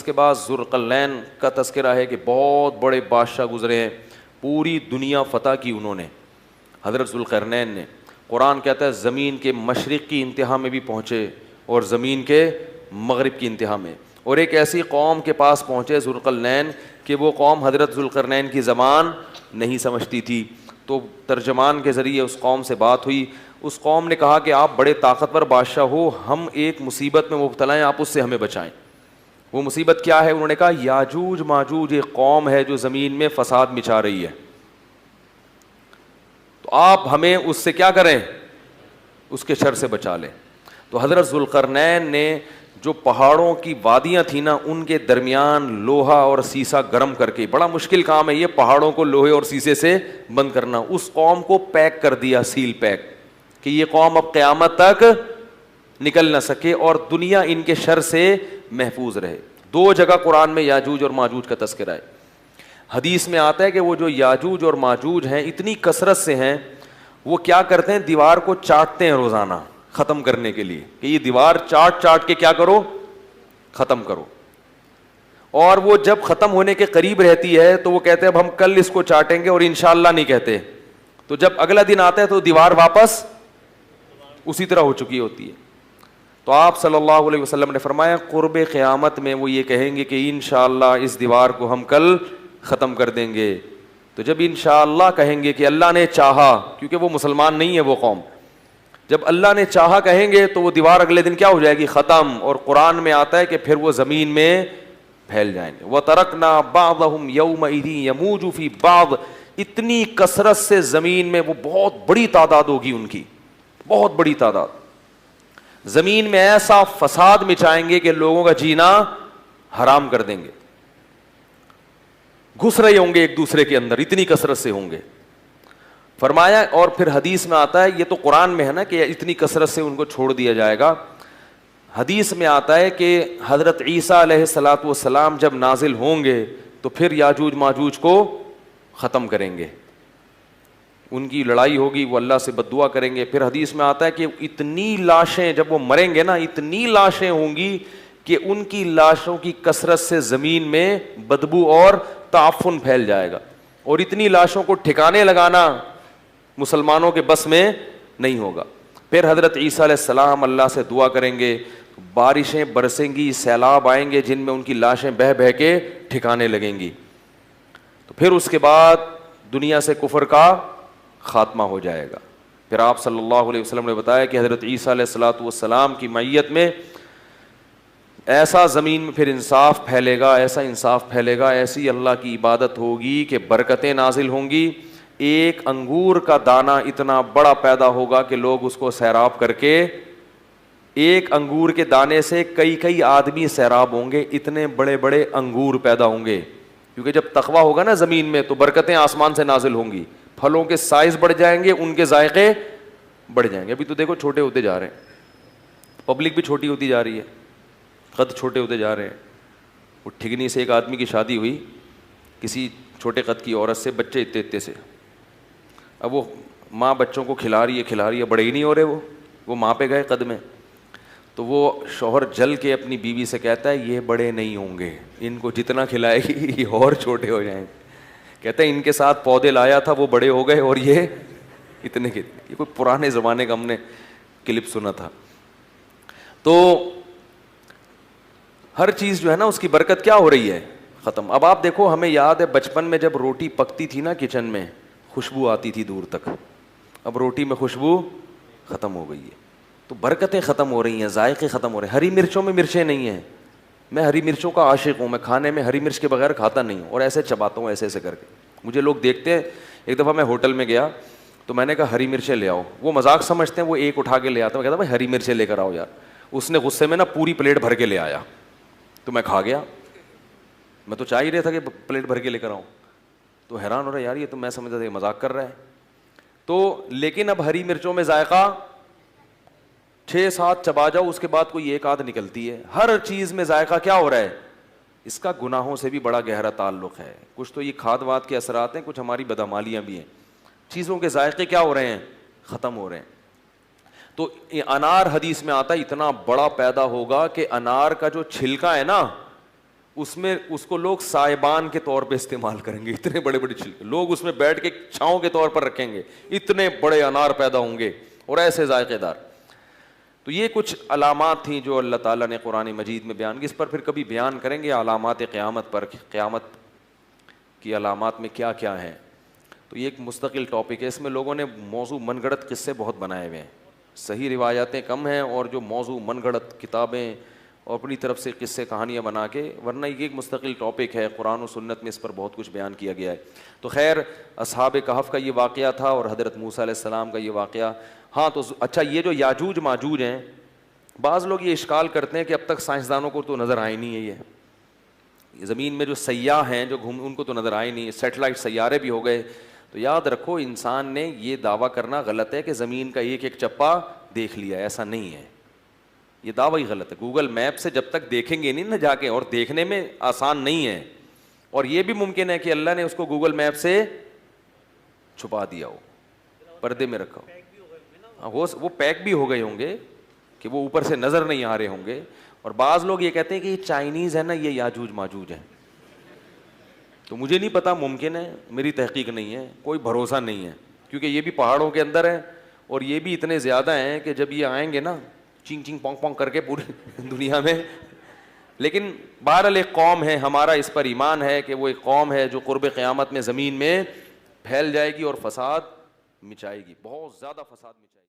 کے بعد ذوالقرنین کا تذکرہ ہے کہ بہت بڑے بادشاہ گزرے ہیں, پوری دنیا فتح کی انہوں نے, حضرت ذوالقرنین نے. قرآن کہتا ہے زمین کے مشرق کی انتہا میں بھی پہنچے اور زمین کے مغرب کی انتہا میں, اور ایک ایسی قوم کے پاس پہنچے ذوالقرنین کہ وہ قوم حضرت ذوالقرنین کی زبان نہیں سمجھتی تھی. تو ترجمان کے ذریعے اس قوم سے بات ہوئی. اس قوم نے کہا کہ آپ بڑے طاقتور بادشاہ ہو, ہم ایک مصیبت میں مبتلا ہیں, آپ اس سے ہمیں بچائیں. وہ مصیبت کیا ہے؟ انہوں نے کہا یاجوج ماجوج ایک قوم ہے جو زمین میں فساد مچا رہی ہے, تو آپ ہمیں اس سے کیا کریں, اس کے شر سے بچا لیں. تو حضرت ذوالقرنین نے جو پہاڑوں کی وادیاں تھیں نا, ان کے درمیان لوہا اور سیسا گرم کر کے, بڑا مشکل کام ہے یہ پہاڑوں کو لوہے اور سیسے سے بند کرنا, اس قوم کو پیک کر دیا, سیل پیک, کہ یہ قوم اب قیامت تک نکل نہ سکے اور دنیا ان کے شر سے محفوظ رہے. 2 جگہ قرآن میں یاجوج اور ماجوج کا تذکرہ ہے. حدیث میں آتا ہے کہ وہ جو یاجوج اور ماجوج ہیں اتنی کثرت سے ہیں, وہ کیا کرتے ہیں, دیوار کو چاٹتے ہیں روزانہ ختم کرنے کے لیے, کہ یہ دیوار چاٹ کے کیا کرو, ختم کرو. اور وہ جب ختم ہونے کے قریب رہتی ہے تو وہ کہتے ہیں اب ہم کل اس کو چاٹیں گے, اور انشاءاللہ نہیں کہتے. تو جب اگلا دن آتا ہے تو دیوار واپس اسی طرح ہو چکی ہوتی ہے. تو آپ صلی اللہ علیہ وسلم نے فرمایا قرب قیامت میں وہ یہ کہیں گے کہ انشاءاللہ اس دیوار کو ہم کل ختم کر دیں گے. تو جب انشاءاللہ کہیں گے کہ اللہ نے چاہا, کیونکہ وہ مسلمان نہیں ہے وہ قوم, جب اللہ نے چاہا کہیں گے تو وہ دیوار اگلے دن کیا ہو جائے گی, ختم. اور قرآن میں آتا ہے کہ پھر وہ زمین میں پھیل جائیں گے. وَتَرَكْنَا بَعْضَهُمْ يَوْمَئِذٍ يَمُوجُ فِي بَعْضٍ, اتنی کثرت سے زمین میں وہ بہت بڑی تعداد ہوگی ان کی, بہت بڑی تعداد, زمین میں ایسا فساد مچائیں گے کہ لوگوں کا جینا حرام کر دیں گے, گھس رہے ہوں گے ایک دوسرے کے اندر, اتنی کثرت سے ہوں گے. فرمایا, اور پھر حدیث میں آتا ہے, یہ تو قرآن میں ہے نا کہ اتنی کثرت سے ان کو چھوڑ دیا جائے گا. حدیث میں آتا ہے کہ حضرت عیسیٰ علیہ الصلاۃ والسلام جب نازل ہوں گے تو پھر یاجوج ماجوج کو ختم کریں گے, ان کی لڑائی ہوگی, وہ اللہ سے بد دعا کریں گے. پھر حدیث میں آتا ہے کہ اتنی لاشیں جب وہ مریں گے نا, اتنی لاشیں ہوں گی کہ ان کی لاشوں کی کثرت سے زمین میں بدبو اور تعفن پھیل جائے گا, اور اتنی لاشوں کو ٹھکانے لگانا مسلمانوں کے بس میں نہیں ہوگا. پھر حضرت عیسیٰ علیہ السلام اللہ سے دعا کریں گے, بارشیں برسیں گی, سیلاب آئیں گے جن میں ان کی لاشیں بہہ بہہ کے ٹھکانے لگیں گی. تو پھر اس کے بعد دنیا سے کفر کا خاتمہ ہو جائے گا. پھر آپ صلی اللہ علیہ وسلم نے بتایا کہ حضرت عیسیٰ علیہ الصلوۃ والسلام کی معیت میں ایسا زمین میں پھر انصاف پھیلے گا, ایسا انصاف پھیلے گا, ایسی اللہ کی عبادت ہوگی کہ برکتیں نازل ہوں گی. ایک انگور کا دانہ اتنا بڑا پیدا ہوگا کہ لوگ اس کو سیراب کر کے, ایک انگور کے دانے سے کئی آدمی سیراب ہوں گے, اتنے بڑے بڑے انگور پیدا ہوں گے. کیونکہ جب تقویٰ ہوگا نا زمین میں تو برکتیں آسمان سے نازل ہوں گی, پھلوں کے سائز بڑھ جائیں گے, ان کے ذائقے بڑھ جائیں گے. ابھی تو دیکھو چھوٹے ہوتے جا رہے ہیں, پبلک بھی چھوٹی ہوتی جا رہی ہے, قد چھوٹے ہوتے جا رہے ہیں. وہ ٹھگنی سے ایک آدمی کی شادی ہوئی کسی چھوٹے قد کی عورت سے, بچے اتنے سے. اب وہ ماں بچوں کو کھلا رہی ہے, بڑے ہی نہیں ہو رہے, وہ ماں پہ گئے قد میں. تو وہ شوہر جل کے اپنی بیوی سے کہتا ہے یہ بڑے نہیں ہوں گے, ان کو جتنا کھلائے گی یہ اور چھوٹے ہو جائیں گے. کہتا ہے ان کے ساتھ پودے لایا تھا وہ بڑے ہو گئے اور یہ اتنے کے. یہ کوئی پرانے زمانے کا ہم نے کلپ سنا تھا. تو ہر چیز جو ہے نا اس کی برکت کیا ہو رہی ہے, ختم. اب آپ دیکھو, ہمیں یاد ہے بچپن میں جب روٹی پکتی تھی نا کچن میں, خوشبو آتی تھی دور تک. اب روٹی میں خوشبو ختم ہو گئی ہے, تو برکتیں ختم ہو رہی ہیں, ذائقے ختم ہو رہے ہیں. ہری مرچوں میں مرچیں نہیں ہیں, میں ہری مرچوں کا عاشق ہوں, میں کھانے میں ہری مرچ کے بغیر کھاتا نہیں ہوں, اور ایسے چباتا ہوں ایسے کر کے. مجھے لوگ دیکھتے ہیں. ایک دفعہ میں ہوٹل میں گیا تو میں نے کہا ہری مرچیں لے آؤ, وہ مذاق سمجھتے ہیں, وہ ایک اٹھا کے لے آتا. میں کہتا بھائی ہری مرچیں لے کر آؤ یار. اس نے غصے میں نا پوری پلیٹ بھر کے لے آیا, تو میں کھا گیا. میں تو چاہ ہی رہا تھا کہ پلیٹ بھر کے لے کر آؤں, تو حیران ہو رہا ہے یار یہ تو میں سمجھتا تھا کہ مذاق کر رہا ہے. تو لیکن اب ہری مرچوں میں ذائقہ 6-7 چبا جاؤ, اس کے بعد کوئی ایک آدھ نکلتی ہے. ہر چیز میں ذائقہ کیا ہو رہا ہے, اس کا گناہوں سے بھی بڑا گہرا تعلق ہے. کچھ تو یہ کھاد واد کے اثرات ہیں, کچھ ہماری بدعمالیاں بھی ہیں. چیزوں کے ذائقے کیا ہو رہے ہیں, ختم ہو رہے ہیں. تو انار حدیث میں آتا ہے اتنا بڑا پیدا ہوگا کہ انار کا جو چھلکا ہے نا اس میں اس کو لوگ سائبان کے طور پہ استعمال کریں گے, اتنے بڑے بڑے چھلکے لوگ اس میں بیٹھ کے چھاؤں کے طور پر رکھیں گے, اتنے بڑے انار پیدا ہوں گے اور ایسے ذائقے دار. تو یہ کچھ علامات تھیں جو اللہ تعالیٰ نے قرآن مجید میں بیان کی. اس پر پھر کبھی بیان کریں گے علامات قیامت پر, قیامت کی علامات میں کیا کیا ہیں. تو یہ ایک مستقل ٹاپک ہے, اس میں لوگوں نے موضوع من گھڑت قصے بہت بنائے ہوئے ہیں, صحیح روایاتیں کم ہیں, اور جو موضوع من گھڑت کتابیں اور اپنی طرف سے قصے کہانیاں بنا کے, ورنہ یہ ایک مستقل ٹاپک ہے, قرآن و سنت میں اس پر بہت کچھ بیان کیا گیا ہے. تو خیر اصحاب کہف کا یہ واقعہ تھا اور حضرت موسیٰ علیہ السلام کا یہ واقعہ. ہاں تو اچھا, یہ جو یاجوج ماجوج ہیں, بعض لوگ یہ اشکال کرتے ہیں کہ اب تک سائنسدانوں کو تو نظر آئے نہیں ہے, یہ زمین میں جو سیاح ہیں جو ان کو تو نظر آئے نہیں, سیٹلائٹ سیارے بھی ہو گئے. تو یاد رکھو انسان نے یہ دعویٰ کرنا غلط ہے کہ زمین کا ایک ایک چپا دیکھ لیا, ایسا نہیں ہے, یہ دعویٰ ہی غلط ہے. گوگل میپ سے جب تک دیکھیں گے نہیں نہ جا کے, اور دیکھنے میں آسان نہیں ہے, اور یہ بھی ممکن ہے کہ اللہ نے اس کو گوگل میپ سے چھپا دیا ہو, پردے میں رکھا ہو, وہ پیک بھی ہو گئے ہوں گے کہ وہ اوپر سے نظر نہیں آ رہے ہوں گے. اور بعض لوگ یہ کہتے ہیں کہ یہ چائنیز ہے نا, یہ یاجوج ماجوج ہیں. تو مجھے نہیں پتا, ممکن ہے, میری تحقیق نہیں ہے, کوئی بھروسہ نہیں ہے, کیونکہ یہ بھی پہاڑوں کے اندر ہے اور یہ بھی اتنے زیادہ ہیں کہ جب یہ آئیں گے نا چنگ چنگ پونگ پونگ کر کے پوری دنیا میں. لیکن بہرحال ایک قوم ہے, ہمارا اس پر ایمان ہے کہ وہ ایک قوم ہے جو قرب قیامت میں زمین میں پھیل جائے گی اور فساد مچائے گی, بہت زیادہ فساد مچائے گی.